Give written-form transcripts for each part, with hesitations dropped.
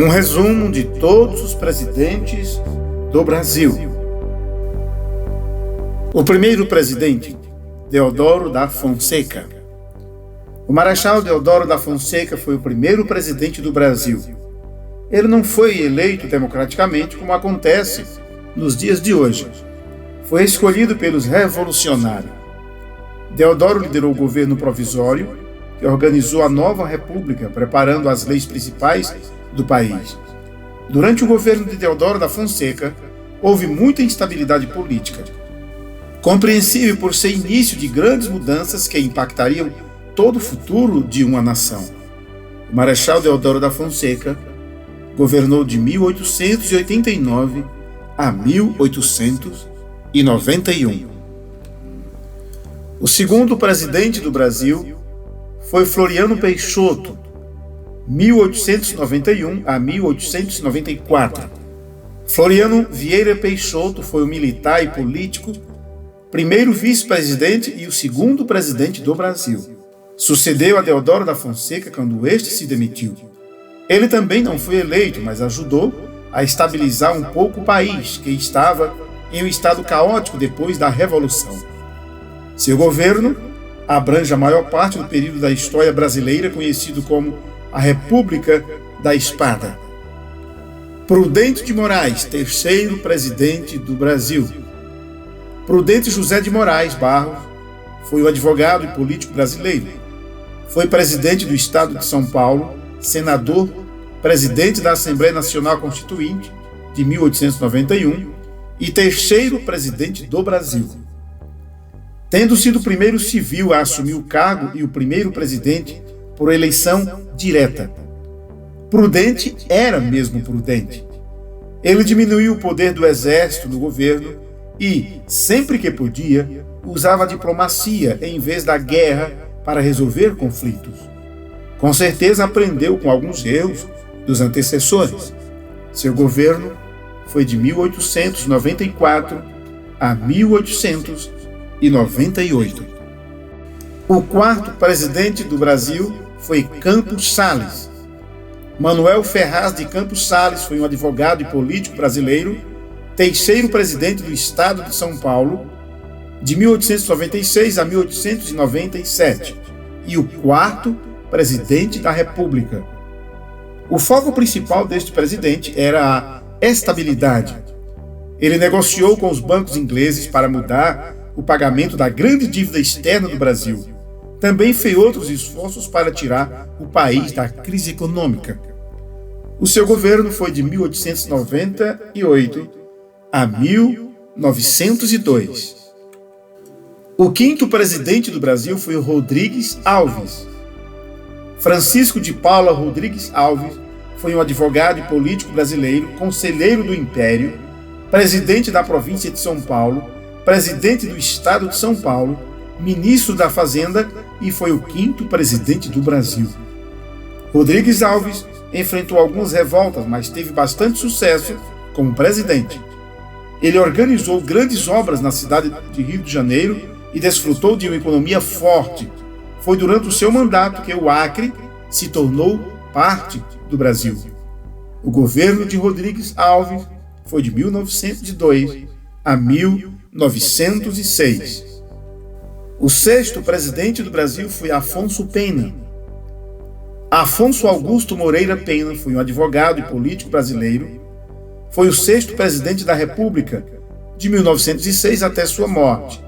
Um resumo de todos os presidentes do Brasil. O primeiro presidente, Deodoro da Fonseca. O Marechal Deodoro da Fonseca foi o primeiro presidente do Brasil. Ele não foi eleito democraticamente como acontece nos dias de hoje. Foi escolhido pelos revolucionários. Deodoro liderou o governo provisório, que organizou a nova república, preparando as leis principais do país. Durante o governo de Deodoro da Fonseca, houve muita instabilidade política, compreensível por ser início de grandes mudanças que impactariam todo o futuro de uma nação. O Marechal Deodoro da Fonseca governou de 1889 a 1891. O segundo presidente do Brasil foi Floriano Peixoto, 1891 a 1894. Floriano Vieira Peixoto foi um militar e político, primeiro vice-presidente e o segundo presidente do Brasil. Sucedeu a Deodoro da Fonseca quando este se demitiu. Ele também não foi eleito, mas ajudou a estabilizar um pouco o país, que estava em um estado caótico depois da Revolução. Seu governo abrange a maior parte do período da história brasileira conhecido como a República da Espada. Prudente de Moraes, terceiro presidente do Brasil. Prudente José de Moraes Barros foi um advogado e político brasileiro. Foi presidente do Estado de São Paulo, senador, presidente da Assembleia Nacional Constituinte de 1891 e terceiro presidente do Brasil. Tendo sido o primeiro civil a assumir o cargo e o primeiro presidente por eleição direta. Prudente era mesmo prudente. Ele diminuiu o poder do exército no governo e, sempre que podia, usava a diplomacia em vez da guerra para resolver conflitos. Com certeza aprendeu com alguns erros dos antecessores. Seu governo foi de 1894 a 1898. O quarto presidente do Brasil foi Campos Salles. Manuel Ferraz de Campos Salles foi um advogado e político brasileiro, terceiro presidente do Estado de São Paulo, de 1896 a 1897, e o quarto presidente da República. O foco principal deste presidente era a estabilidade. Ele negociou com os bancos ingleses para mudar o pagamento da grande dívida externa do Brasil. Também fez outros esforços para tirar o país da crise econômica. O seu governo foi de 1898 a 1902. O quinto presidente do Brasil foi o Rodrigues Alves. Francisco de Paula Rodrigues Alves foi um advogado e político brasileiro, conselheiro do Império, presidente da província de São Paulo, presidente do Estado de São Paulo, ministro da Fazenda e foi o quinto presidente do Brasil. Rodrigues Alves enfrentou algumas revoltas, mas teve bastante sucesso como presidente. Ele organizou grandes obras na cidade de Rio de Janeiro e desfrutou de uma economia forte. Foi durante o seu mandato que o Acre se tornou parte do Brasil. O governo de Rodrigues Alves foi de 1902 a 1906. O sexto presidente do Brasil foi Afonso Pena. Afonso Augusto Moreira Pena foi um advogado e político brasileiro. Foi o sexto presidente da República, de 1906 até sua morte.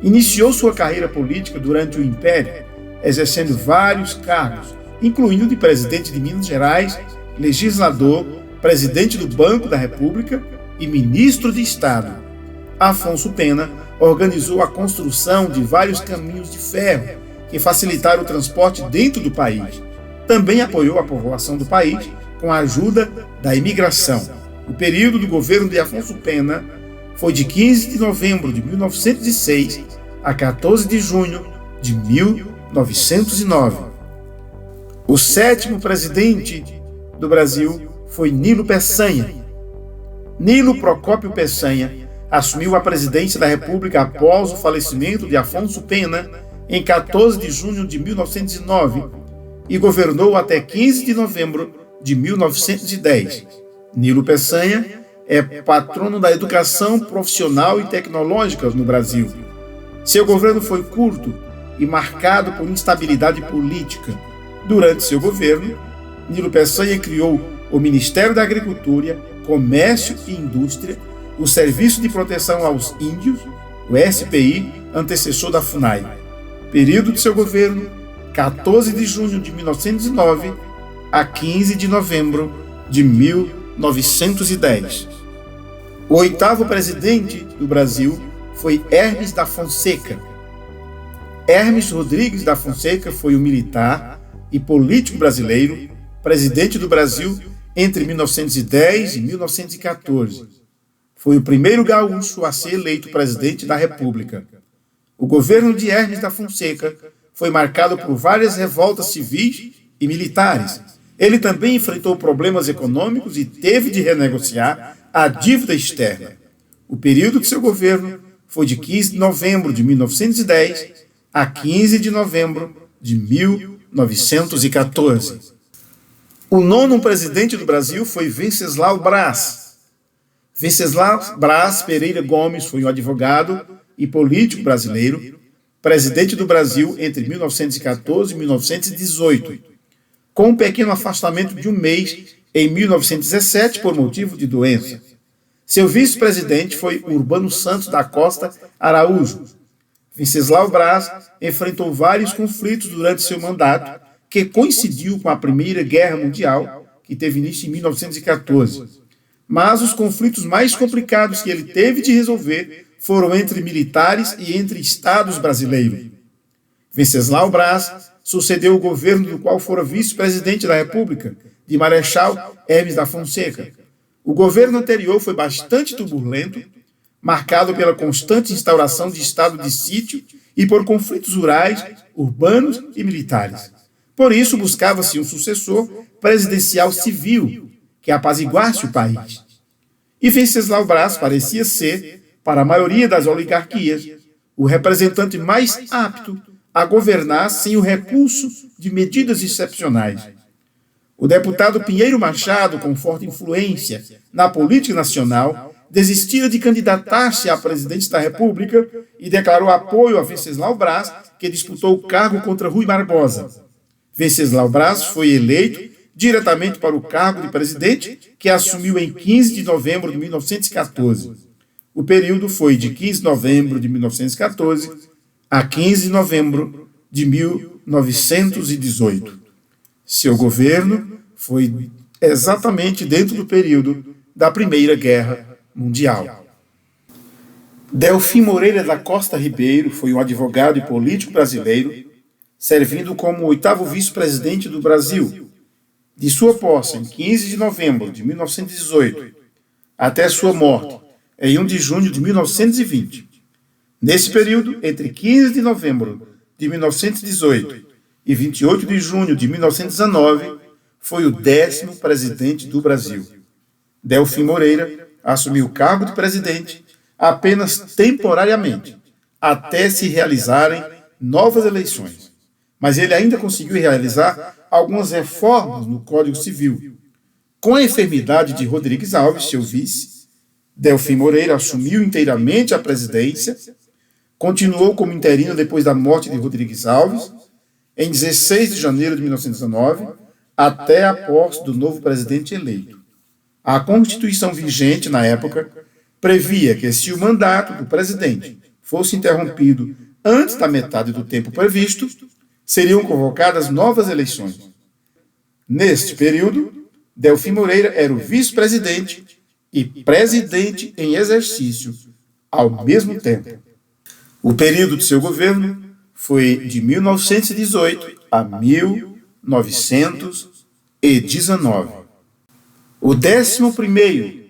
Iniciou sua carreira política durante o Império, exercendo vários cargos, incluindo de presidente de Minas Gerais, legislador, presidente do Banco da República e ministro de Estado. Afonso Pena organizou a construção de vários caminhos de ferro que facilitaram o transporte dentro do país. Também apoiou a população do país com a ajuda da imigração. O período do governo de Afonso Pena foi de 15 de novembro de 1906 a 14 de junho de 1909. O sétimo presidente do Brasil foi Nilo Peçanha. Nilo Procópio Peçanha assumiu a presidência da República após o falecimento de Afonso Pena em 14 de junho de 1909 e governou até 15 de novembro de 1910. Nilo Peçanha é patrono da educação profissional e tecnológica no Brasil. Seu governo foi curto e marcado por instabilidade política. Durante seu governo, Nilo Peçanha criou o Ministério da Agricultura, Comércio e Indústria, o Serviço de Proteção aos Índios, o SPI, antecessor da FUNAI. Período de seu governo, 14 de junho de 1909 a 15 de novembro de 1910. O oitavo presidente do Brasil foi Hermes da Fonseca. Hermes Rodrigues da Fonseca foi um militar e político brasileiro, presidente do Brasil entre 1910 e 1914. Foi o primeiro gaúcho a ser eleito presidente da República. O governo de Hermes da Fonseca foi marcado por várias revoltas civis e militares. Ele também enfrentou problemas econômicos e teve de renegociar a dívida externa. O período de seu governo foi de 15 de novembro de 1910 a 15 de novembro de 1914. O nono presidente do Brasil foi Venceslau Braz. Venceslau Braz Pereira Gomes foi um advogado e político brasileiro, presidente do Brasil entre 1914 e 1918, com um pequeno afastamento de um mês em 1917 por motivo de doença. Seu vice-presidente foi Urbano Santos da Costa Araújo. Venceslau Braz enfrentou vários conflitos durante seu mandato, que coincidiu com a Primeira Guerra Mundial, que teve início em 1914. Mas os conflitos mais complicados que ele teve de resolver foram entre militares e entre estados brasileiros. Venceslau Braz sucedeu o governo do qual fora vice-presidente da República, de Marechal Hermes da Fonseca. O governo anterior foi bastante turbulento, marcado pela constante instauração de estado de sítio e por conflitos rurais, urbanos e militares. Por isso, buscava-se um sucessor presidencial civil que apaziguasse o país. E Venceslau Braz parecia ser, para a maioria das oligarquias, o representante mais apto a governar sem o recurso de medidas excepcionais. O deputado Pinheiro Machado, com forte influência na política nacional, desistira de candidatar-se a presidente da República e declarou apoio a Venceslau Braz, que disputou o cargo contra Rui Barbosa. Venceslau Braz foi eleito diretamente para o cargo de presidente, que assumiu em 15 de novembro de 1914. O período foi de 15 de novembro de 1914 a 15 de novembro de 1918. Seu governo foi exatamente dentro do período da Primeira Guerra Mundial. Delfim Moreira da Costa Ribeiro foi um advogado e político brasileiro, servindo como o oitavo vice-presidente do Brasil. De sua posse, em 15 de novembro de 1918, até sua morte, em 1 de junho de 1920. Nesse período, entre 15 de novembro de 1918 e 28 de junho de 1919, foi o 10º presidente do Brasil. Delfim Moreira assumiu o cargo de presidente apenas temporariamente, até se realizarem novas eleições. Mas ele ainda conseguiu realizar algumas reformas no Código Civil. Com a enfermidade de Rodrigues Alves, seu vice, Delfim Moreira assumiu inteiramente a presidência, continuou como interino depois da morte de Rodrigues Alves, em 16 de janeiro de 1919, até a posse do novo presidente eleito. A Constituição vigente, na época, previa que, se o mandato do presidente fosse interrompido antes da metade do tempo previsto, seriam convocadas novas eleições. Neste período, Delfim Moreira era o vice-presidente e presidente em exercício ao mesmo tempo. O período de seu governo foi de 1918 a 1919. O 11º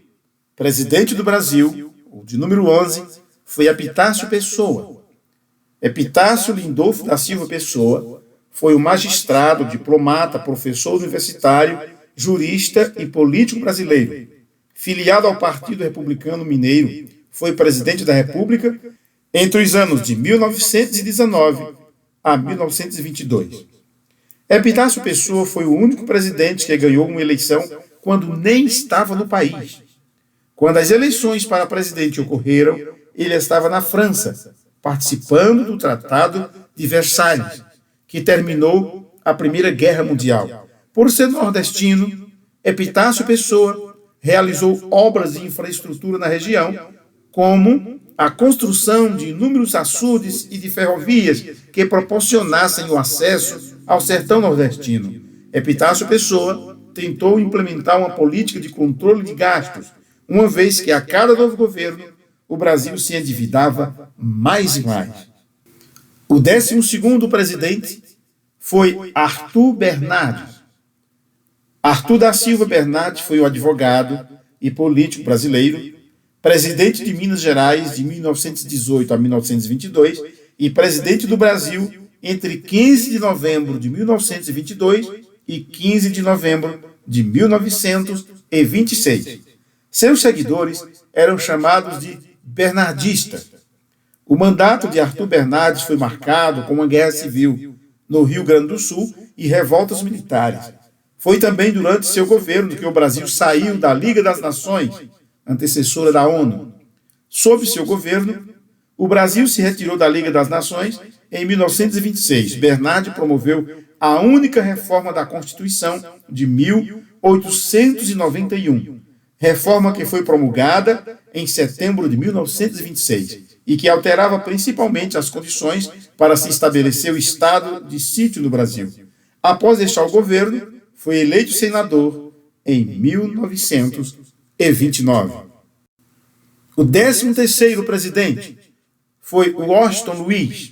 presidente do Brasil, o de número 11, foi Epitácio Pessoa. Epitácio Lindolfo da Silva Pessoa foi um magistrado, diplomata, professor universitário, jurista e político brasileiro. Filiado ao Partido Republicano Mineiro, foi presidente da República entre os anos de 1919 a 1922. Epitácio Pessoa foi o único presidente que ganhou uma eleição quando nem estava no país. Quando as eleições para presidente ocorreram, ele estava na França, participando do Tratado de Versalhes, que terminou a Primeira Guerra Mundial. Por ser nordestino, Epitácio Pessoa realizou obras de infraestrutura na região, como a construção de inúmeros açudes e de ferrovias que proporcionassem o acesso ao sertão nordestino. Epitácio Pessoa tentou implementar uma política de controle de gastos, uma vez que a cada novo governo o Brasil se endividava mais e mais. O 12º presidente foi Arthur Bernardes. Arthur da Silva Bernardes foi um advogado e político brasileiro, presidente de Minas Gerais de 1918 a 1922 e presidente do Brasil entre 15 de novembro de 1922 e 15 de novembro de 1926. Seus seguidores eram chamados de bernardistas. O mandato de Arthur Bernardes foi marcado com uma guerra civil no Rio Grande do Sul e revoltas militares. Foi também durante seu governo que o Brasil saiu da Liga das Nações, antecessora da ONU. Sob seu governo, o Brasil se retirou da Liga das Nações em 1926. Bernardes promoveu a única reforma da Constituição de 1891, reforma que foi promulgada em setembro de 1926 e que alterava principalmente as condições para se estabelecer o estado de sítio no Brasil. Após deixar o governo, foi eleito senador em 1929. O 13º presidente foi Washington Luiz.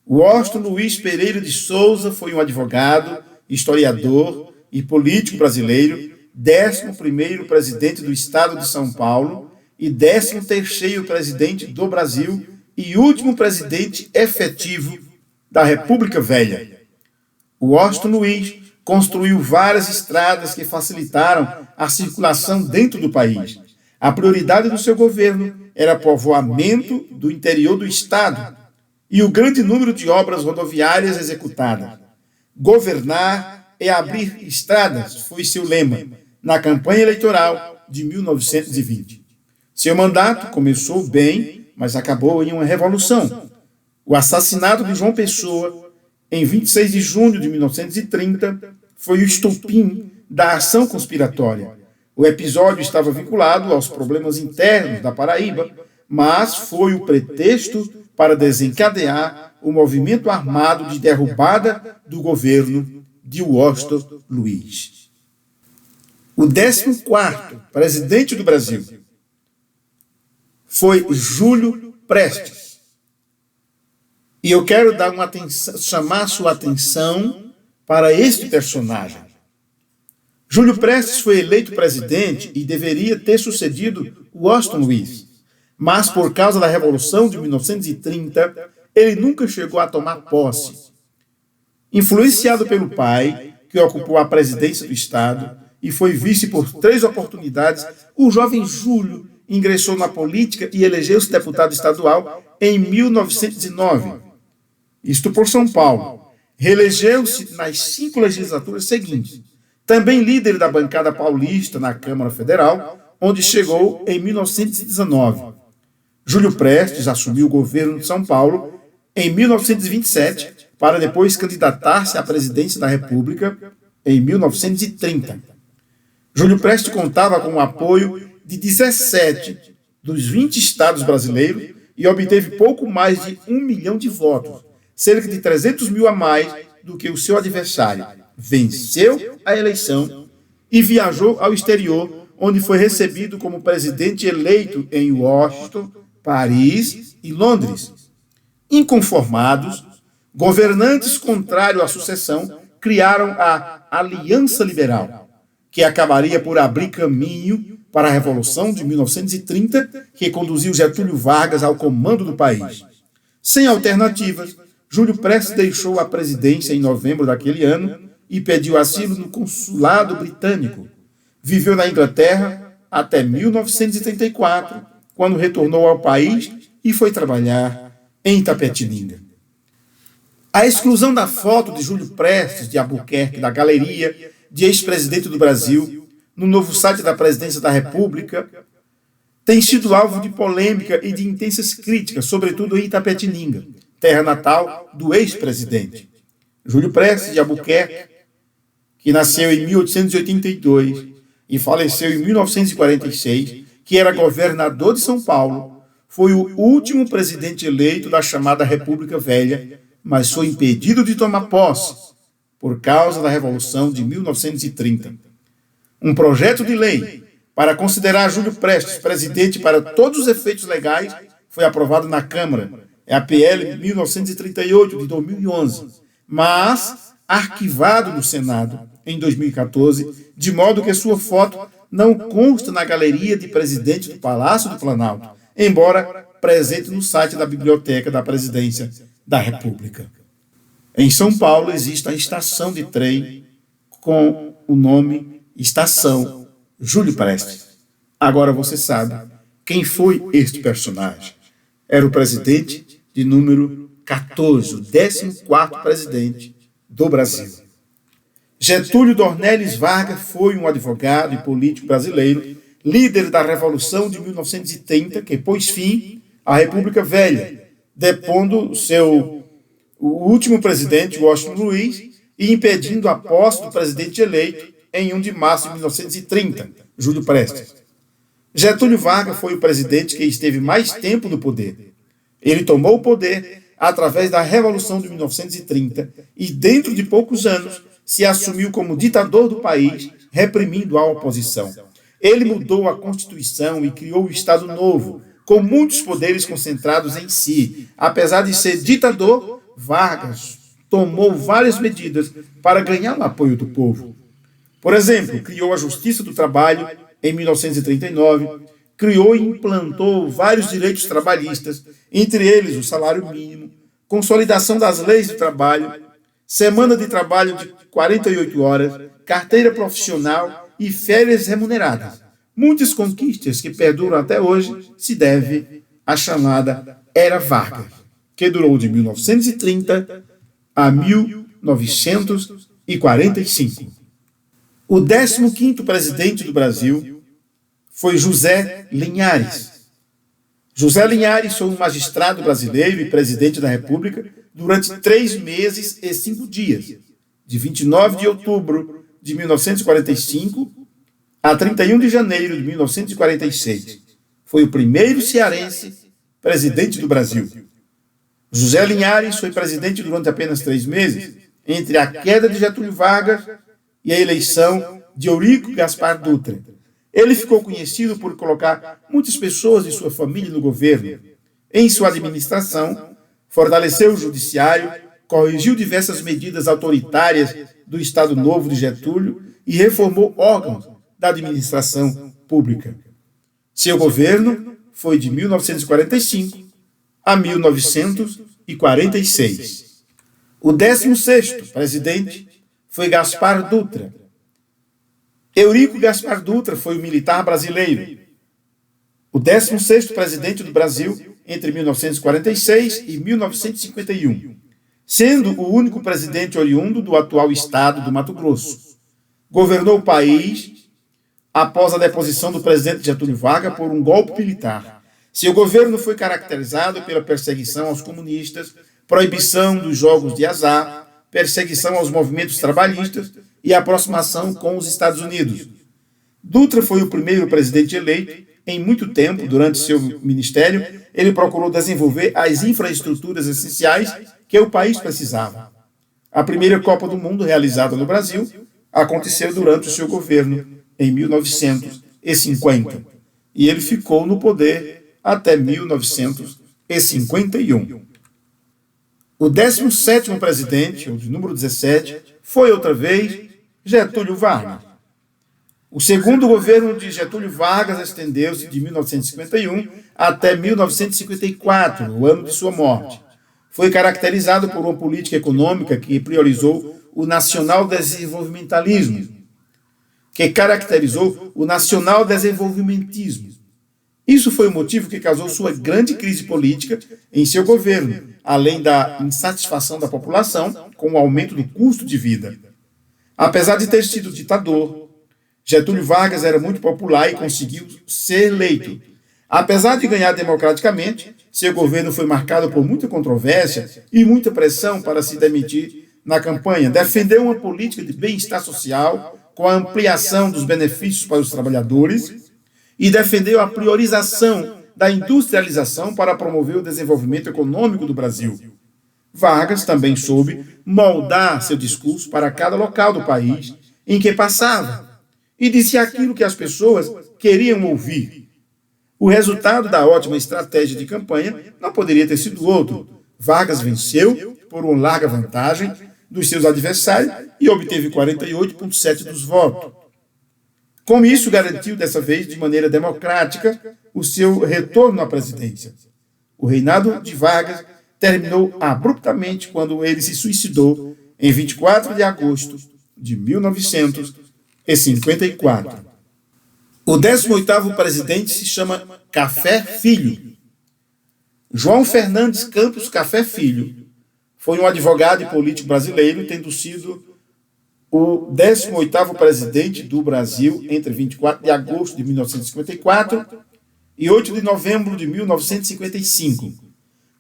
Washington Luiz Pereira de Souza foi um advogado, historiador e político brasileiro, 11º presidente do estado de São Paulo e 13º presidente do Brasil e último presidente efetivo da República Velha. Washington Luiz construiu várias estradas que facilitaram a circulação dentro do país. A prioridade do seu governo era o povoamento do interior do estado e o grande número de obras rodoviárias executadas. Governar é abrir estradas, foi seu lema na campanha eleitoral de 1920. Seu mandato começou bem, mas acabou em uma revolução. O assassinato de João Pessoa, em 26 de junho de 1930, foi o estopim da ação conspiratória. O episódio estava vinculado aos problemas internos da Paraíba, mas foi o pretexto para desencadear o movimento armado de derrubada do governo de Washington Luiz. O 14º presidente do Brasil foi Júlio Prestes. E eu quero dar chamar sua atenção para este personagem. Júlio Prestes foi eleito presidente e deveria ter sucedido Washington Luiz, mas por causa da Revolução de 1930, ele nunca chegou a tomar posse. Influenciado pelo pai, que ocupou a presidência do Estado e foi vice por 3 oportunidades, o jovem Júlio ingressou na política e elegeu-se deputado estadual em 1909. Isto por São Paulo. Reelegeu-se nas 5 legislaturas seguintes. Também líder da bancada paulista na Câmara Federal, onde chegou em 1919. Júlio Prestes assumiu o governo de São Paulo em 1927, para depois candidatar-se à presidência da República em 1930. Júlio Prestes contava com o apoio de 17 dos 20 estados brasileiros e obteve pouco mais de 1 milhão de votos, cerca de 300 mil a mais do que o seu adversário. Venceu a eleição e viajou ao exterior, onde foi recebido como presidente eleito em Washington, Paris e Londres. Inconformados, governantes contrários à sucessão criaram a Aliança Liberal, que acabaria por abrir caminho para a Revolução de 1930, que conduziu Getúlio Vargas ao comando do país. Sem alternativas, Júlio Prestes deixou a presidência em novembro daquele ano e pediu asilo no consulado britânico. Viveu na Inglaterra até 1934, quando retornou ao país e foi trabalhar em Itapetininga. A exclusão da foto de Júlio Prestes de Albuquerque da galeria de ex-presidente do Brasil no novo site da Presidência da República tem sido alvo de polêmica e de intensas críticas, sobretudo em Itapetininga, terra natal do ex-presidente. Júlio Prestes de Albuquerque, que nasceu em 1882 e faleceu em 1946, que era governador de São Paulo, foi o último presidente eleito da chamada República Velha, mas foi impedido de tomar posse por causa da Revolução de 1930. Um projeto de lei para considerar Júlio Prestes presidente para todos os efeitos legais foi aprovado na Câmara, é a PL 1938 de 2011, mas arquivado no Senado em 2014, de modo que sua foto não consta na galeria de presidente do Palácio do Planalto, embora presente no site da Biblioteca da Presidência da República. Em São Paulo existe a estação de trem com o nome Estação Júlio Prestes. Agora você sabe quem foi este personagem. Era o presidente de número 14, o 14º presidente do Brasil. Getúlio Dornelles Vargas foi um advogado e político brasileiro, líder da Revolução de 1930, que pôs fim à República Velha, depondo o último presidente, Washington Luiz, e impedindo a posse do presidente eleito em 1 de março de 1930, Júlio Prestes. Getúlio Vargas foi o presidente que esteve mais tempo no poder. Ele tomou o poder através da Revolução de 1930 e, dentro de poucos anos, se assumiu como ditador do país, reprimindo a oposição. Ele mudou a Constituição e criou o Estado Novo, com muitos poderes concentrados em si. Apesar de ser ditador, Vargas tomou várias medidas para ganhar o apoio do povo. Por exemplo, criou a Justiça do Trabalho em 1939, criou e implantou vários direitos trabalhistas, entre eles o salário mínimo, consolidação das leis de trabalho, semana de trabalho de 48 horas, carteira profissional e férias remuneradas. Muitas conquistas que perduram até hoje se devem à chamada Era Vargas, que durou de 1930 a 1945. O 15º presidente do Brasil foi José Linhares. José Linhares foi um magistrado brasileiro e presidente da República durante 3 meses e 5 dias, de 29 de outubro de 1945 a 31 de janeiro de 1946. Foi o primeiro cearense presidente do Brasil. José Linhares foi presidente durante apenas 3 meses, entre a queda de Getúlio Vargas e a eleição de Eurico Gaspar Dutra. Ele ficou conhecido por colocar muitas pessoas de sua família no governo. Em sua administração, fortaleceu o judiciário, corrigiu diversas medidas autoritárias do Estado Novo de Getúlio e reformou órgãos da administração pública. Seu governo foi de 1945 a 1946. O 16º presidente foi Gaspar Dutra. Eurico Gaspar Dutra foi um militar brasileiro. O 16º presidente do Brasil entre 1946 e 1951, sendo o único presidente oriundo do atual estado do Mato Grosso. Governou o país após a deposição do presidente Getúlio Vargas por um golpe militar. Seu governo foi caracterizado pela perseguição aos comunistas, proibição dos jogos de azar, perseguição aos movimentos trabalhistas e aproximação com os Estados Unidos. Dutra foi o primeiro presidente eleito em muito tempo. Durante seu ministério, ele procurou desenvolver as infraestruturas essenciais que o país precisava. A primeira Copa do Mundo realizada no Brasil aconteceu durante o seu governo, em 1950, e ele ficou no poder até 1951. O 17º presidente, o de número 17, foi outra vez Getúlio Vargas. O segundo governo de Getúlio Vargas estendeu-se de 1951 até 1954, o ano de sua morte. Foi caracterizado por uma política econômica que priorizou o nacional-desenvolvimentismo, Isso foi o motivo que causou sua grande crise política em seu governo, além da insatisfação da população com o aumento do custo de vida. Apesar de ter sido ditador, Getúlio Vargas era muito popular e conseguiu ser eleito. Apesar de ganhar democraticamente, seu governo foi marcado por muita controvérsia e muita pressão para se demitir na campanha. Defendeu uma política de bem-estar social com a ampliação dos benefícios para os trabalhadores e defendeu a priorização da industrialização para promover o desenvolvimento econômico do Brasil. Vargas também soube moldar seu discurso para cada local do país em que passava e disse aquilo que as pessoas queriam ouvir. O resultado da ótima estratégia de campanha não poderia ter sido outro. Vargas venceu por uma larga vantagem dos seus adversários e obteve 48,7% dos votos. Com isso, garantiu dessa vez, de maneira democrática, o seu retorno à presidência. O reinado de Vargas terminou abruptamente quando ele se suicidou em 24 de agosto de 1954. O 18º presidente se chama Café Filho. João Fernandes Campos Café Filho foi um advogado e político brasileiro, tendo sido o 18º presidente do Brasil entre 24 de agosto de 1954 e 8 de novembro de 1955.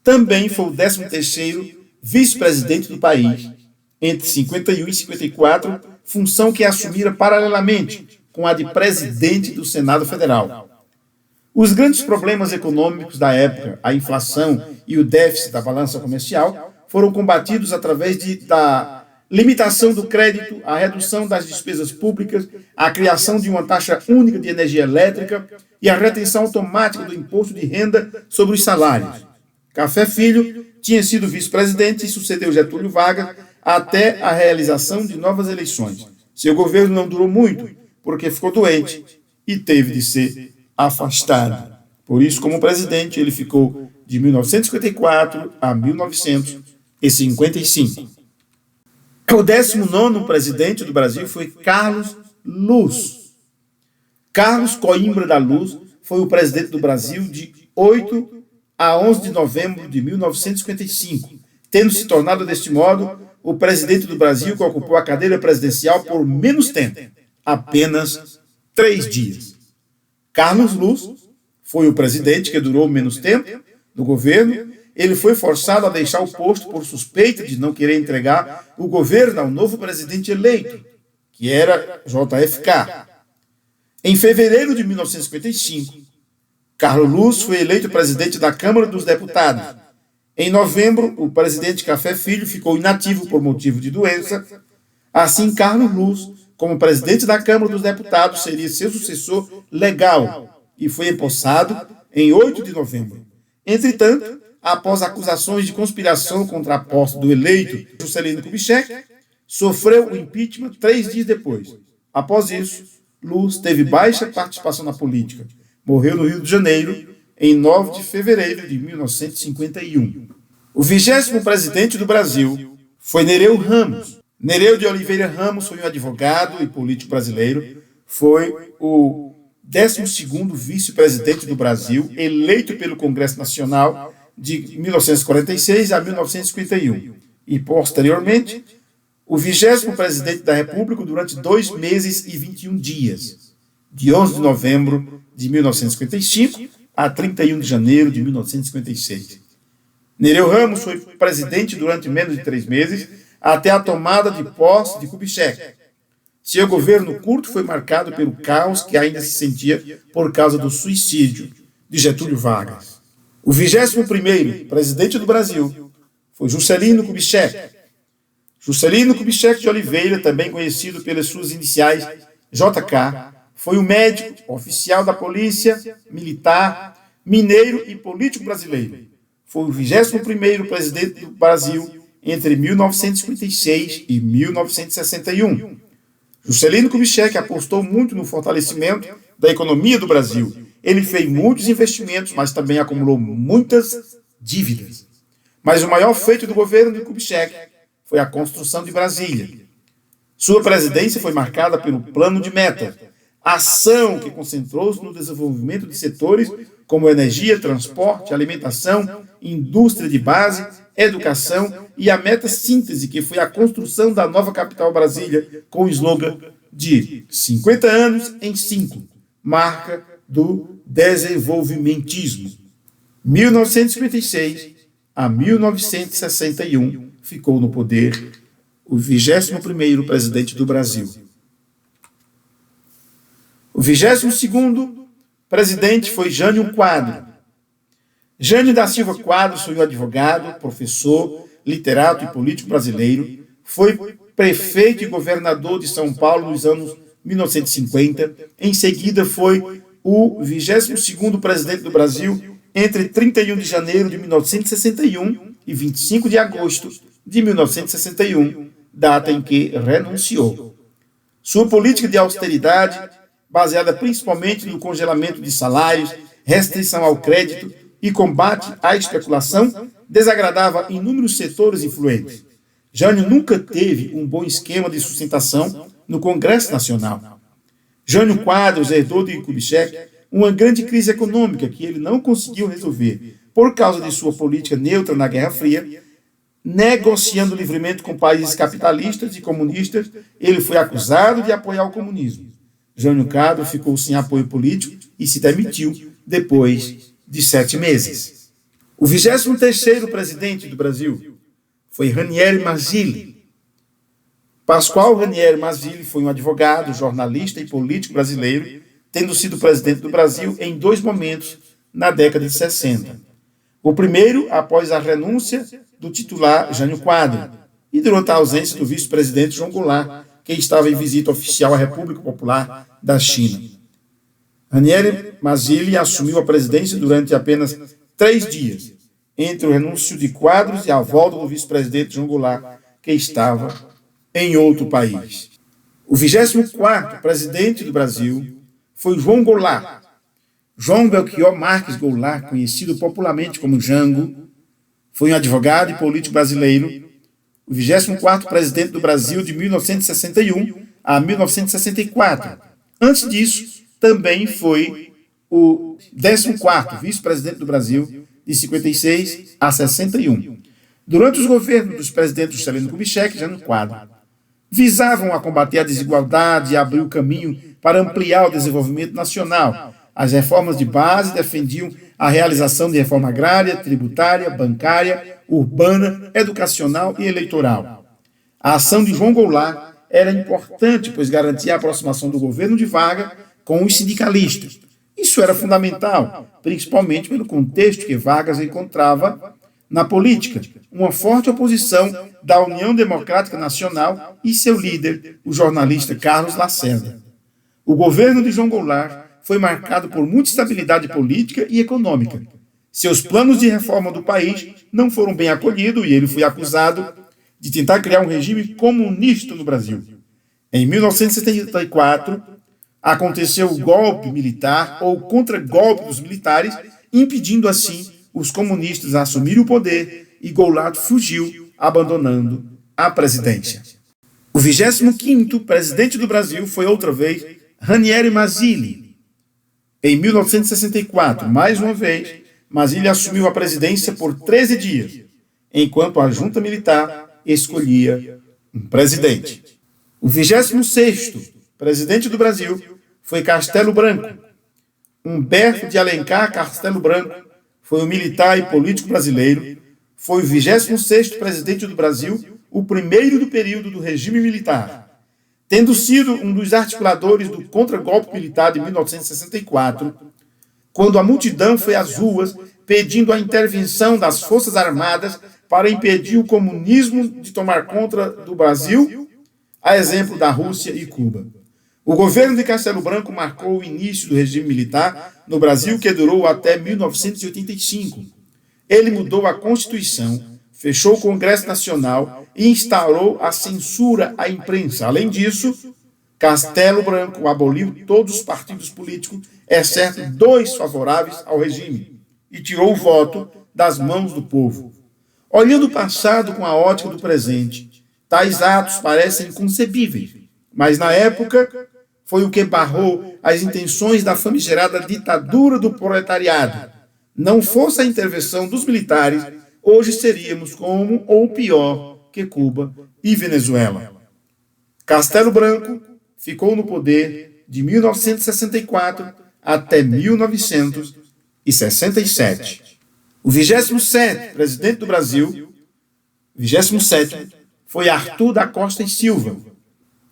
Também foi o 13º vice-presidente do país entre 51 e 54, função que assumira paralelamente com a de presidente do Senado Federal. Os grandes problemas econômicos da época, a inflação e o déficit da balança comercial, foram combatidos através da limitação do crédito, a redução das despesas públicas, a criação de uma taxa única de energia elétrica e a retenção automática do imposto de renda sobre os salários. Café Filho tinha sido vice-presidente e sucedeu Getúlio Vargas até a realização de novas eleições. Seu governo não durou muito, porque ficou doente e teve de ser afastado. Por isso, como presidente, ele ficou de 1954 a 1955. O 19º presidente do Brasil foi Carlos Luz. Carlos Coimbra da Luz foi o presidente do Brasil de 8 a 11 de novembro de 1955, tendo se tornado, deste modo, o presidente do Brasil que ocupou a cadeira presidencial por menos tempo, apenas 3 dias. Carlos Luz foi o presidente que durou menos tempo no governo. Ele foi forçado a deixar o posto por suspeita de não querer entregar o governo ao novo presidente eleito, que era JFK. Em fevereiro de 1955, Carlos Luz foi eleito presidente da Câmara dos Deputados. Em novembro, o presidente Café Filho ficou inativo por motivo de doença. Assim, Carlos Luz, como presidente da Câmara dos Deputados, seria seu sucessor legal e foi empossado em 8 de novembro. Entretanto, após acusações de conspiração contra a posse do eleito Juscelino Kubitschek, sofreu o impeachment 3 dias depois. Após isso, Luz teve baixa participação na política. Morreu no Rio de Janeiro em 9 de fevereiro de 1951. O 20º presidente do Brasil foi Nereu Ramos. Nereu de Oliveira Ramos foi um advogado e político brasileiro. Foi o 12º vice-presidente do Brasil, eleito pelo Congresso Nacional de 1946 a 1951. E, posteriormente, o 20º presidente da República durante 2 meses e 21 dias, de 11 de novembro de 1955 a 31 de janeiro de 1956. Nereu Ramos foi presidente durante menos de 3 meses, até a tomada de posse de Kubitschek. Seu governo curto foi marcado pelo caos que ainda se sentia por causa do suicídio de Getúlio Vargas. O 21º presidente do Brasil foi Juscelino Kubitschek. Juscelino Kubitschek de Oliveira, também conhecido pelas suas iniciais JK, foi um médico, oficial da polícia, militar, mineiro e político brasileiro. Foi o 21º presidente do Brasil entre 1956 e 1961. Juscelino Kubitschek apostou muito no fortalecimento da economia do Brasil. Ele fez muitos investimentos, mas também acumulou muitas dívidas. Mas o maior feito do governo de Kubitschek foi a construção de Brasília. Sua presidência foi marcada pelo Plano de Meta, ação que concentrou-se no desenvolvimento de setores como energia, transporte, alimentação, indústria de base, educação e a meta síntese, que foi a construção da nova capital Brasília, com o slogan de 50 anos em 5, marca do desenvolvimentismo. 1956 a 1961 ficou no poder o 21º presidente do Brasil. O 22º presidente foi Jânio Quadros. Jânio da Silva Quadros foi um advogado, professor, literato e político brasileiro. Foi prefeito e governador de São Paulo nos anos 1950. Em seguida, foi o 22º presidente do Brasil entre 31 de janeiro de 1961 e 25 de agosto de 1961, data em que renunciou. Sua política de austeridade, baseada principalmente no congelamento de salários, restrição ao crédito e combate à especulação, desagradava inúmeros setores influentes. Jânio nunca teve um bom esquema de sustentação no Congresso Nacional. Jânio Quadros herdou de Kubitschek uma grande crise econômica que ele não conseguiu resolver por causa de sua política neutra na Guerra Fria. Negociando livremente com países capitalistas e comunistas, ele foi acusado de apoiar o comunismo. Jânio Quadros ficou sem apoio político e se demitiu depois de 7 meses. O 23º presidente do Brasil foi Ranieri Mazzilli. Pascoal Ranieri Mazzilli foi um advogado, jornalista e político brasileiro, tendo sido presidente do Brasil em 2 momentos na década de 60. O primeiro, após a renúncia do titular Jânio Quadros, e durante a ausência do vice-presidente João Goulart, que estava em visita oficial à República Popular da China. Ranieri Mazzilli assumiu a presidência durante apenas 3 dias, entre o renúncio de Quadros e a volta do vice-presidente João Goulart, que estava em outro país. O 24º presidente do Brasil foi João Goulart. João Belchior Marques Goulart, conhecido popularmente como Jango, foi um advogado e político brasileiro, o 24º presidente do Brasil de 1961 a 1964. Antes disso, também foi o 14º vice-presidente do Brasil, de 56 a 61. Durante os governos dos presidentes Juscelino Kubitschek e Jânio Quadros, visavam a combater a desigualdade e abrir o caminho para ampliar o desenvolvimento nacional. As reformas de base defendiam a realização de reforma agrária, tributária, bancária, urbana, educacional e eleitoral. A ação de João Goulart era importante, pois garantia a aproximação do governo de Vargas com os sindicalistas. Isso era fundamental, principalmente pelo contexto que Vargas encontrava na política, uma forte oposição da União Democrática Nacional e seu líder, o jornalista Carlos Lacerda. O governo de João Goulart foi marcado por muita estabilidade política e econômica. Seus planos de reforma do país não foram bem acolhidos e ele foi acusado de tentar criar um regime comunista no Brasil. Em 1974, aconteceu o golpe militar ou contra-golpe dos militares, impedindo assim os comunistas a assumirem o poder, e Goulart fugiu, abandonando a presidência. O 25º presidente do Brasil foi outra vez Ranieri Mazzilli. Em 1964, mais uma vez, Mazzilli assumiu a presidência por 13 dias, enquanto a junta militar escolhia um presidente. O 26º presidente do Brasil foi Castelo Branco. Humberto de Alencar Castelo Branco foi um militar e político brasileiro, foi o 26º presidente do Brasil, o primeiro do período do regime militar. Tendo sido um dos articuladores do contra-golpe militar de 1964, quando a multidão foi às ruas pedindo a intervenção das Forças Armadas para impedir o comunismo de tomar conta do Brasil, a exemplo da Rússia e Cuba. O governo de Castelo Branco marcou o início do regime militar no Brasil, que durou até 1985. Ele mudou a Constituição, fechou o Congresso Nacional e instaurou a censura à imprensa. Além disso, Castelo Branco aboliu todos os partidos políticos, exceto 2 favoráveis ao regime, e tirou o voto das mãos do povo. Olhando o passado com a ótica do presente, tais atos parecem inconcebíveis, mas na época foi o que barrou as intenções da famigerada ditadura do proletariado. Não fosse a intervenção dos militares, hoje seríamos como ou pior que Cuba e Venezuela. Castelo Branco ficou no poder de 1964 até 1967. O 27º presidente do Brasil, 27º, foi Arthur da Costa e Silva.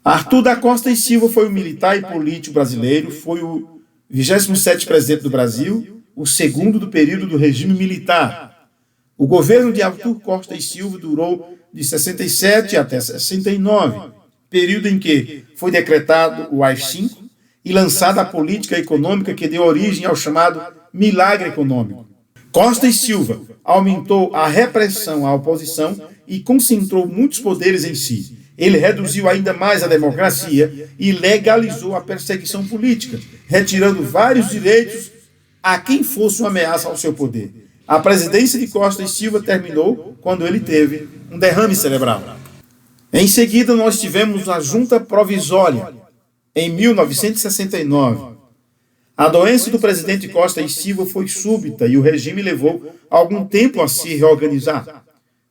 Arthur da Costa e Silva foi um militar e político brasileiro, foi o 27º presidente do Brasil, o segundo do período do regime militar. O governo de Arthur Costa e Silva durou de 67 até 69, período em que foi decretado o AI-5 e lançada a política econômica que deu origem ao chamado milagre econômico. Costa e Silva aumentou a repressão à oposição e concentrou muitos poderes em si. Ele reduziu ainda mais a democracia e legalizou a perseguição política, retirando vários direitos a quem fosse uma ameaça ao seu poder. A presidência de Costa e Silva terminou quando ele teve um derrame cerebral. Em seguida, nós tivemos a Junta Provisória, em 1969. A doença do presidente Costa e Silva foi súbita e o regime levou algum tempo a se reorganizar.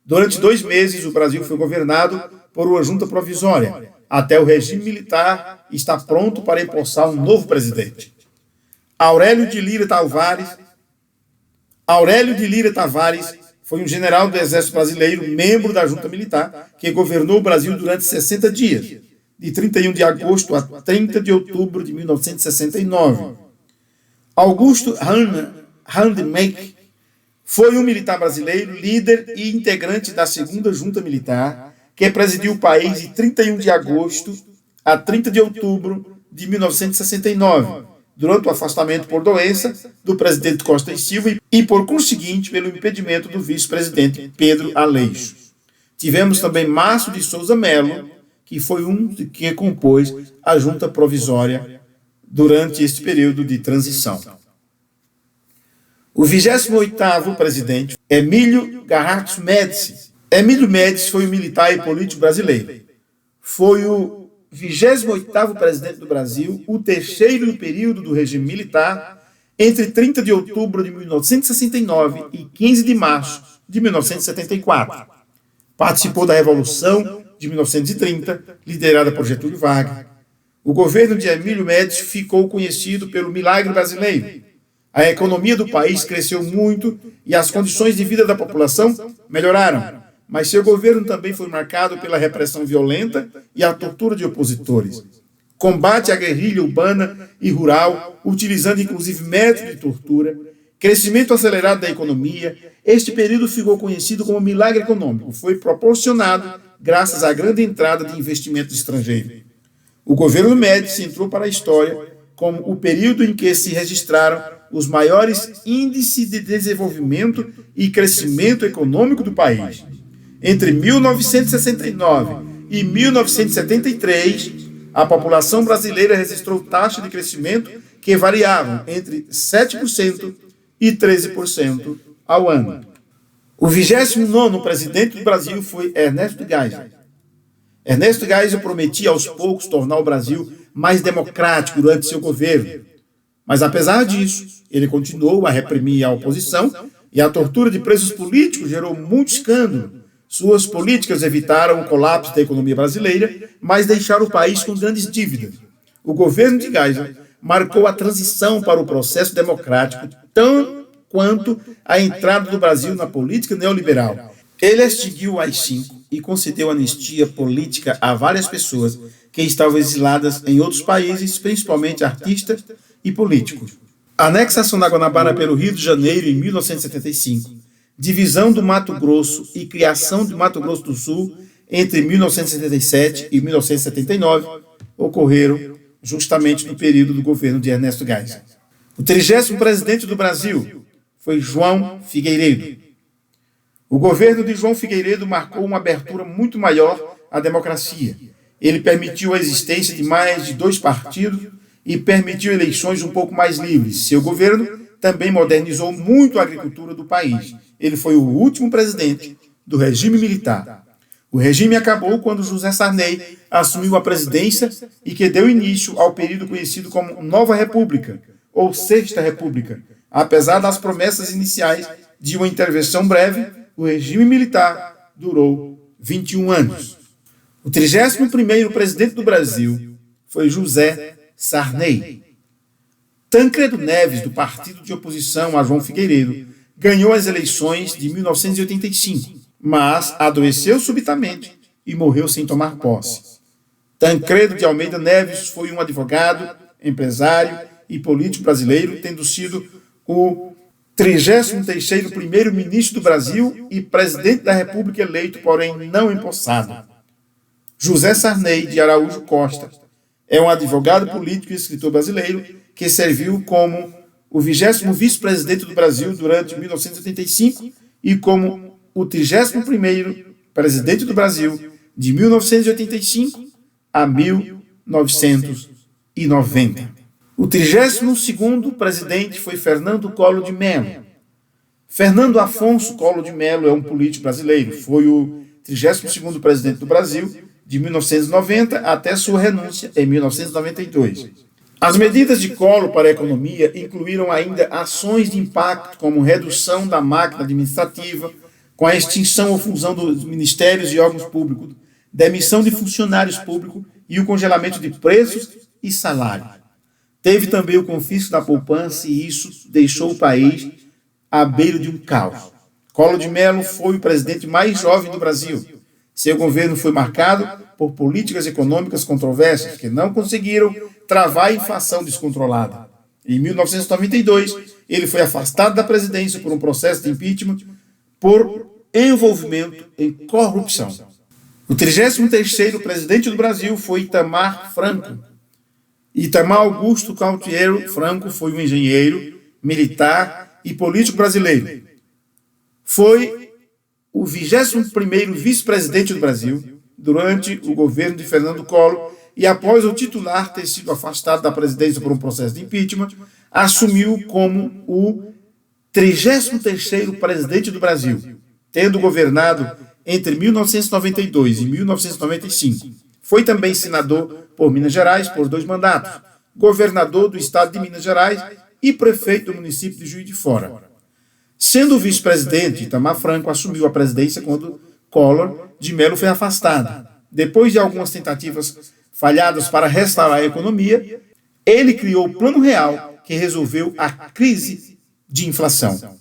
Durante 2 meses, o Brasil foi governado por uma junta provisória, até o regime militar estar pronto para empossar um novo presidente. Aurélio de Lira Tavares foi um general do Exército Brasileiro, membro da junta militar, que governou o Brasil durante 60 dias, de 31 de agosto a 30 de outubro de 1969. Augusto Rademacher foi um militar brasileiro, líder e integrante da segunda junta militar, que presidiu o país de 31 de agosto a 30 de outubro de 1969, durante o afastamento por doença do presidente Costa e Silva e, por conseguinte, pelo impedimento do vice-presidente Pedro Aleixo. Tivemos também Márcio de Souza Melo, que foi um que compôs a junta provisória durante este período de transição. O 28º presidente, Emílio Garrax Médici. Emílio Médici foi um militar e político brasileiro. Foi o 28º presidente do Brasil, o terceiro do período do regime militar, entre 30 de outubro de 1969 e 15 de março de 1974. Participou da Revolução de 1930, liderada por Getúlio Vargas. O governo de Emílio Médici ficou conhecido pelo milagre brasileiro. A economia do país cresceu muito e as condições de vida da população melhoraram, mas seu governo também foi marcado pela repressão violenta e a tortura de opositores. Combate à guerrilha urbana e rural, utilizando inclusive métodos de tortura, crescimento acelerado da economia. Este período ficou conhecido como milagre econômico. Foi proporcionado graças à grande entrada de investimento estrangeiro. O governo Médici entrou para a história como o período em que se registraram os maiores índices de desenvolvimento e crescimento econômico do país. Entre 1969 e 1973, a população brasileira registrou taxas de crescimento que variavam entre 7% e 13% ao ano. O 29º presidente do Brasil foi Ernesto Geisel. Ernesto Geisel prometia aos poucos tornar o Brasil mais democrático durante seu governo. Mas, apesar disso, ele continuou a reprimir a oposição e a tortura de presos políticos gerou muito escândalo. Suas políticas evitaram o colapso da economia brasileira, mas deixaram o país com grandes dívidas. O governo de Geisel marcou a transição para o processo democrático, tão quanto a entrada do Brasil na política neoliberal. Ele extinguiu o AI-5 e concedeu anistia política a várias pessoas que estavam exiladas em outros países, principalmente artistas e políticos. A anexação da Guanabara pelo Rio de Janeiro em 1975, divisão do Mato Grosso e criação do Mato Grosso do Sul entre 1977 e 1979 ocorreram justamente no período do governo de Ernesto Geisel. O 30º presidente do Brasil foi João Figueiredo. O governo de João Figueiredo marcou uma abertura muito maior à democracia. Ele permitiu a existência de mais de 2 partidos e permitiu eleições um pouco mais livres. Seu governo também modernizou muito a agricultura do país. Ele foi o último presidente do regime militar. O regime acabou quando José Sarney assumiu a presidência e que deu início ao período conhecido como Nova República, ou Sexta República. Apesar das promessas iniciais de uma intervenção breve, o regime militar durou 21 anos. O 31º presidente do Brasil foi José Sarney. Tancredo Neves, do partido de oposição a João Figueiredo, ganhou as eleições de 1985, mas adoeceu subitamente e morreu sem tomar posse. Tancredo de Almeida Neves foi um advogado, empresário e político brasileiro, tendo sido o 33º primeiro-ministro do Brasil e presidente da República eleito, porém não empossado. José Sarney de Araújo Costa é um advogado político e escritor brasileiro que serviu como o 20º vice-presidente do Brasil durante 1985 e como o 31º presidente do Brasil de 1985 a 1990. O 32º presidente foi Fernando Collor de Mello. Fernando Afonso Collor de Mello é um político brasileiro. Foi o 32º presidente do Brasil de 1990 até sua renúncia em 1992. As medidas de Collor para a economia incluíram ainda ações de impacto como redução da máquina administrativa, com a extinção ou fusão dos ministérios e órgãos públicos, demissão de funcionários públicos e o congelamento de preços e salários. Teve também o confisco da poupança e isso deixou o país à beira de um caos. Collor de Mello foi o presidente mais jovem do Brasil. Seu governo foi marcado por políticas econômicas controversas que não conseguiram travar a inflação descontrolada. Em 1992, ele foi afastado da presidência por um processo de impeachment por envolvimento em corrupção. O 33º presidente do Brasil foi Itamar Franco. Itamar Augusto Cautiero Franco foi um engenheiro, militar e político brasileiro. Foi o 21º vice-presidente do Brasil durante o governo de Fernando Collor e, após o titular ter sido afastado da presidência por um processo de impeachment, assumiu como o 33º presidente do Brasil, tendo governado entre 1992 e 1995. Foi também senador por Minas Gerais por 2 mandatos, governador do estado de Minas Gerais e prefeito do município de Juiz de Fora. Sendo vice-presidente, Itamar Franco assumiu a presidência quando Collor de Mello foi afastado. Depois de algumas tentativas falhadas para restaurar a economia, ele criou o Plano Real, que resolveu a crise de inflação.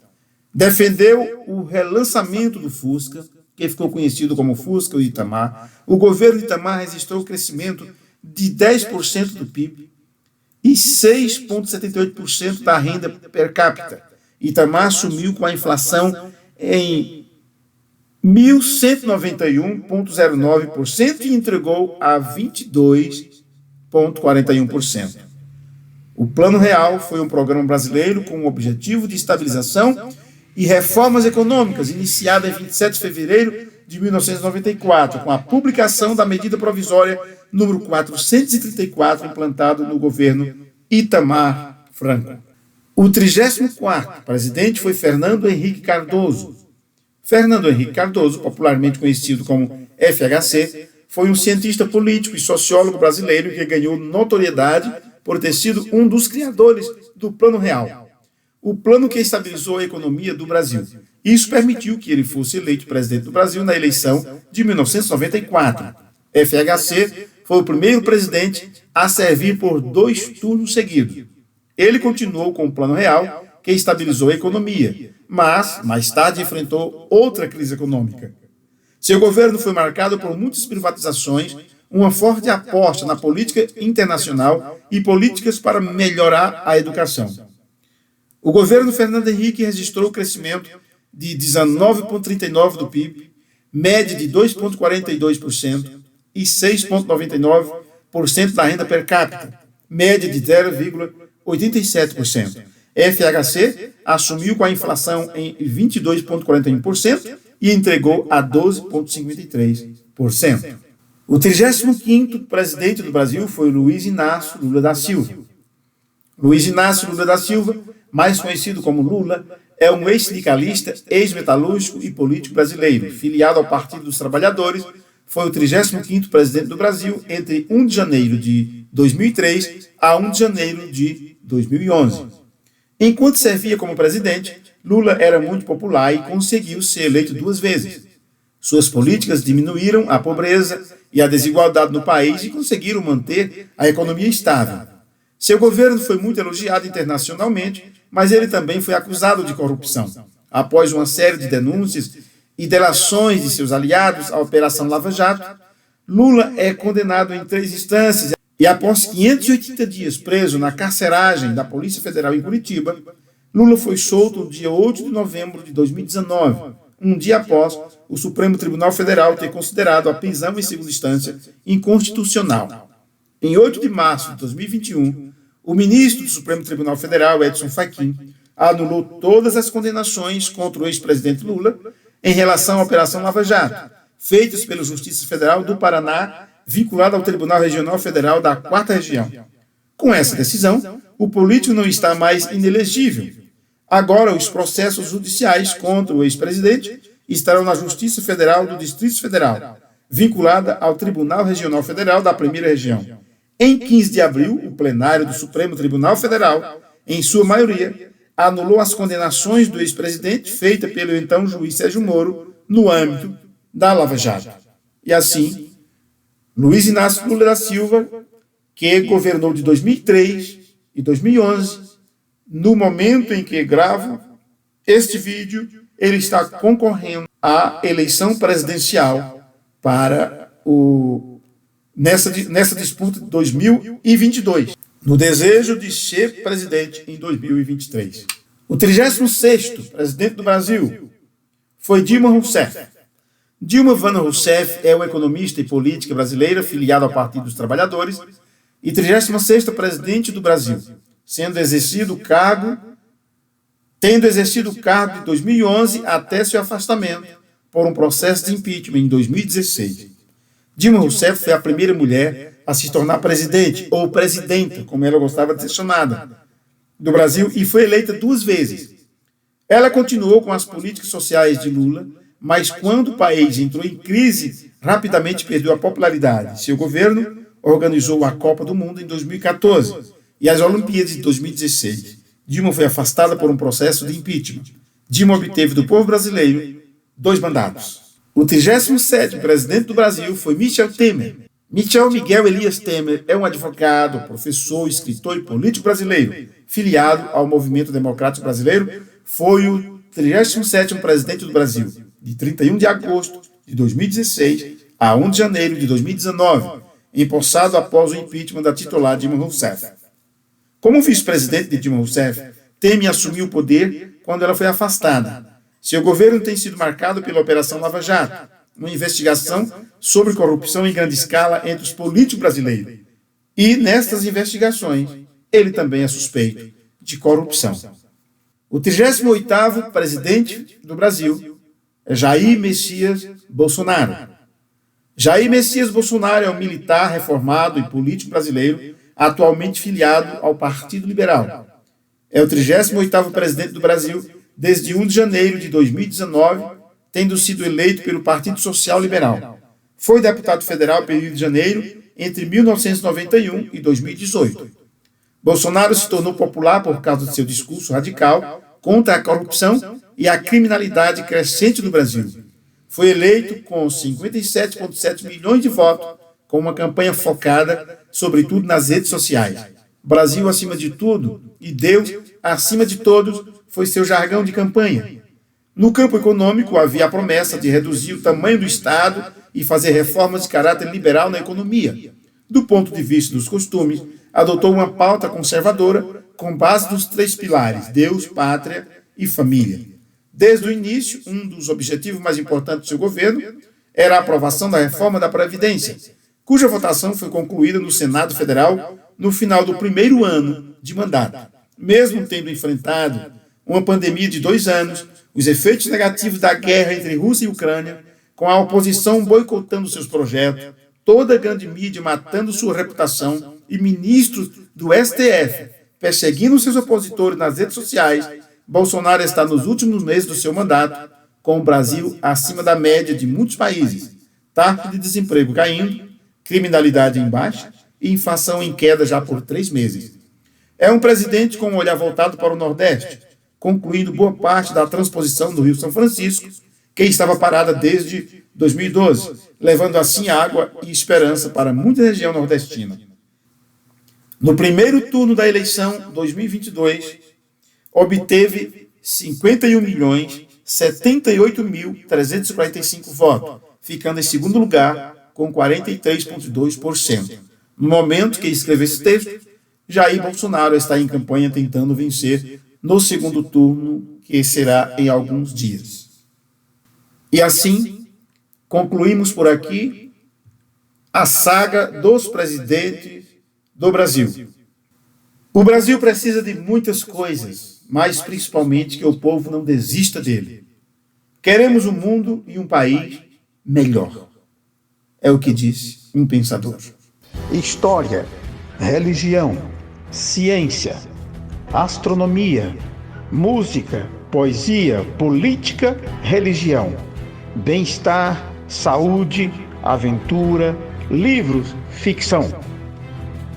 Defendeu o relançamento do Fusca, que ficou conhecido como Fusca ou Itamar. O governo de Itamar registrou o crescimento de 10% do PIB e 6,78% da renda per capita. Itamar assumiu com a inflação em 1.191,09% e entregou a 22,41%. O Plano Real foi um programa brasileiro com o objetivo de estabilização e reformas econômicas, iniciado em 27 de fevereiro de 1994, com a publicação da medida provisória número 434, implantado no governo Itamar Franco. O 34º presidente foi Fernando Henrique Cardoso. Fernando Henrique Cardoso, popularmente conhecido como FHC, foi um cientista político e sociólogo brasileiro que ganhou notoriedade por ter sido um dos criadores do Plano Real, o plano que estabilizou a economia do Brasil. Isso permitiu que ele fosse eleito presidente do Brasil na eleição de 1994. FHC foi o primeiro presidente a servir por 2 turnos seguidos. Ele continuou com o Plano Real, que estabilizou a economia, mas, mais tarde, enfrentou outra crise econômica. Seu governo foi marcado por muitas privatizações, uma forte aposta na política internacional e políticas para melhorar a educação. O governo Fernando Henrique registrou o crescimento de 19,39% do PIB, média de 2,42% e 6,99% da renda per capita, média de 0,87%. FHC assumiu com a inflação em 22,41% e entregou a 12,53%. O 35º presidente do Brasil foi Luiz Inácio Lula da Silva. Luiz Inácio Lula da Silva, mais conhecido como Lula, é um ex-sindicalista, ex-metalúrgico e político brasileiro, filiado ao Partido dos Trabalhadores. Foi o 35º presidente do Brasil entre 1 de janeiro de 2003 a 1 de janeiro de 2011. Enquanto servia como presidente, Lula era muito popular e conseguiu ser eleito 2 vezes. Suas políticas diminuíram a pobreza e a desigualdade no país e conseguiram manter a economia estável. Seu governo foi muito elogiado internacionalmente, mas ele também foi acusado de corrupção. Após uma série de denúncias e delações de seus aliados à Operação Lava Jato, Lula é condenado em 3 instâncias e após 580 dias preso na carceragem da Polícia Federal em Curitiba, Lula foi solto no dia 8 de novembro de 2019, um dia após o Supremo Tribunal Federal ter considerado a prisão em segunda instância inconstitucional. Em 8 de março de 2021, o ministro do Supremo Tribunal Federal, Edson Fachin, anulou todas as condenações contra o ex-presidente Lula em relação à Operação Lava Jato, feitas pela Justiça Federal do Paraná, vinculada ao Tribunal Regional Federal da 4ª Região. Com essa decisão, o político não está mais inelegível. Agora, os processos judiciais contra o ex-presidente estarão na Justiça Federal do Distrito Federal, vinculada ao Tribunal Regional Federal da 1ª Região. Em 15 de abril, o plenário do Supremo Tribunal Federal, em sua maioria, anulou as condenações do ex-presidente feitas pelo então juiz Sérgio Moro no âmbito da Lava Jato. E assim, Luiz Inácio Lula da Silva, que governou de 2003 e 2011, no momento em que gravo este vídeo, ele está concorrendo à eleição presidencial nessa disputa de 2022, no desejo de ser presidente em 2023. O 36º presidente do Brasil foi Dilma Rousseff. Dilma Vana Rousseff é uma economista e política brasileira filiada ao Partido dos Trabalhadores e 36ª presidente do Brasil, tendo exercido o cargo de 2011 até seu afastamento por um processo de impeachment em 2016. Dilma Rousseff foi a primeira mulher a se tornar presidente, ou presidenta, como ela gostava de ser chamada, do Brasil, e foi eleita 2 vezes. Ela continuou com as políticas sociais de Lula, mas quando o país entrou em crise, rapidamente perdeu a popularidade. Seu governo organizou a Copa do Mundo em 2014 e as Olimpíadas de 2016. Dilma foi afastada por um processo de impeachment. Dilma obteve do povo brasileiro 2 mandatos. O 37º presidente do Brasil foi Michel Temer. Michel Miguel Elias Temer é um advogado, professor, escritor e político brasileiro, filiado ao Movimento Democrático Brasileiro. Foi o 37º presidente do Brasil, de 31 de agosto de 2016 a 1 de janeiro de 2019, empossado após o impeachment da titular Dilma Rousseff. Como vice-presidente de Dilma Rousseff, Temer assumiu o poder quando ela foi afastada. Seu governo tem sido marcado pela Operação Lava Jato, uma investigação sobre corrupção em grande escala entre os políticos brasileiros. E, nestas investigações, ele também é suspeito de corrupção. O 38º presidente do Brasil é Jair Messias Bolsonaro. Jair Messias Bolsonaro é um militar reformado e político brasileiro, atualmente filiado ao Partido Liberal. É o 38º presidente do Brasil desde 1 de janeiro de 2019, tendo sido eleito pelo Partido Social Liberal. Foi deputado federal pelo Rio de Janeiro entre 1991 e 2018. Bolsonaro se tornou popular por causa de seu discurso radical contra a corrupção e a criminalidade crescente no Brasil. Foi eleito com 57,7 milhões de votos, com uma campanha focada, sobretudo, nas redes sociais. Brasil acima de tudo e Deus acima de todos foi seu jargão de campanha. No campo econômico, havia a promessa de reduzir o tamanho do Estado e fazer reformas de caráter liberal na economia. Do ponto de vista dos costumes, adotou uma pauta conservadora com base nos 3 pilares: Deus, pátria e família. Desde o início, um dos objetivos mais importantes do seu governo era a aprovação da reforma da Previdência, cuja votação foi concluída no Senado Federal no final do primeiro ano de mandato. Mesmo tendo enfrentado uma pandemia de 2 anos, os efeitos negativos da guerra entre Rússia e Ucrânia, com a oposição boicotando seus projetos, toda a grande mídia matando sua reputação e ministros do STF perseguindo seus opositores nas redes sociais, Bolsonaro está nos últimos meses do seu mandato com o Brasil acima da média de muitos países, taxa de desemprego caindo, criminalidade em baixa e inflação em queda já por 3 meses. É um presidente com um olhar voltado para o Nordeste, concluindo boa parte da transposição do Rio São Francisco, que estava parada desde 2012, levando assim água e esperança para muita região nordestina. No primeiro turno da eleição 2022, obteve 51.078.345 votos, ficando em segundo lugar com 43,2%. No momento que escreve esse texto, Jair Bolsonaro está em campanha tentando vencer no segundo turno, que será em alguns dias. E assim, concluímos por aqui a saga dos presidentes do Brasil. O Brasil precisa de muitas coisas, mas principalmente que o povo não desista dele. Queremos um mundo e um país melhor. É o que disse um pensador. História, religião, ciência, astronomia, música, poesia, política, religião, bem-estar, saúde, aventura, livros, ficção.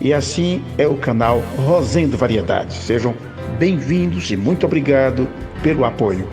E assim é o canal Rosendo Variedades. Sejam bem-vindos e muito obrigado pelo apoio.